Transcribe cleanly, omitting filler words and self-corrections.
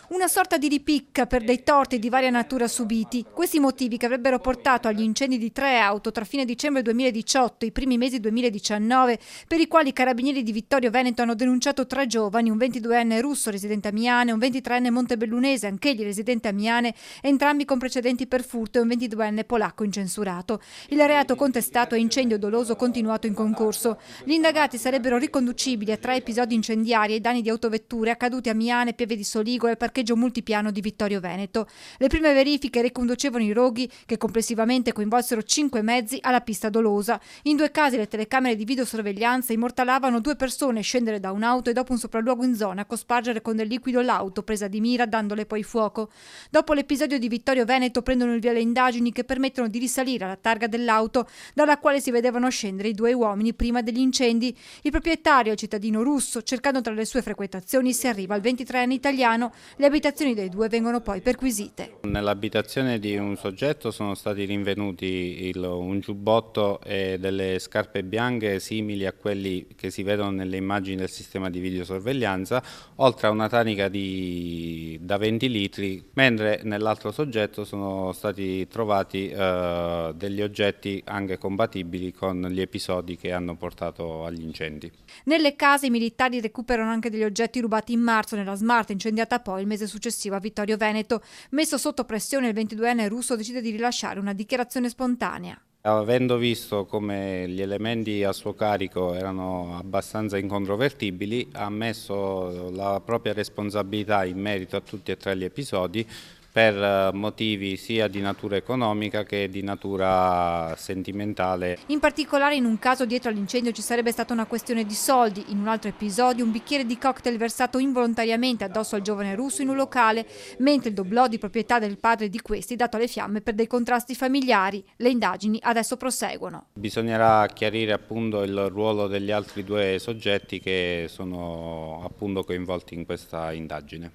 Una sorta di ripicca per dei torti di varia natura subiti. Questi motivi che avrebbero portato agli incendi di 3 auto tra fine dicembre 2018 e i primi mesi 2019, per i quali i carabinieri di Vittorio Veneto hanno denunciato 3 giovani, un 22enne russo residente a Miane e un 23enne montebellunese, anch'egli residente a Miane, entrambi con precedenti per furto, e un 22enne polacco incensurato. Il reato contestato è incendio doloso continuato in concorso. Gli indagati sarebbero riconducibili a 3 episodi incendiari ai danni di autovetture accaduti a Miane, Pieve di Soligo e al parcheggio multipiano di Vittorio Veneto. Le prime verifiche riconducevano i roghi, che complessivamente coinvolsero 5 mezzi, alla pista dolosa. In 2 casi le telecamere di videosorveglianza immortalavano 2 persone scendere da un'auto e dopo un sopralluogo in zona cospargere con del liquido l'auto, presa di mira dandole poi fuoco. Dopo l'episodio di Vittorio Veneto prendono il via le indagini che permettono di risalire alla targa dell'auto dalla quale si vedevano scendere i 2 uomini prima degli incendi. Il proprietario, il cittadino russo, cercando tra le sue frequentazioni si arriva al 23enne italiano. Le abitazioni dei 2 vengono poi perquisite. Nell'abitazione di un soggetto sono stati rinvenuti un giubbotto e delle scarpe bianche simili a quelli che si vedono nelle immagini del sistema di videosorveglianza, oltre a una tanica da 20 litri, mentre nell'altro soggetto sono stati trovati degli oggetti anche compatibili con gli episodi che hanno portato agli incendi. Nelle case i militari recuperano anche degli oggetti rubati in marzo nella Smart, incendiata poi il mese successivo a Vittorio Veneto. Messo sotto pressione, il 22enne russo decide di rilasciare una dichiarazione spontanea. Avendo visto come gli elementi a suo carico erano abbastanza incontrovertibili, ha ammesso la propria responsabilità in merito a tutti e 3 gli episodi per motivi sia di natura economica che di natura sentimentale. In particolare in un caso dietro all'incendio ci sarebbe stata una questione di soldi, in un altro episodio un bicchiere di cocktail versato involontariamente addosso al giovane russo in un locale, mentre il doblò di proprietà del padre di questi dato alle fiamme per dei contrasti familiari. Le indagini adesso proseguono. Bisognerà chiarire appunto il ruolo degli altri 2 soggetti che sono appunto coinvolti in questa indagine.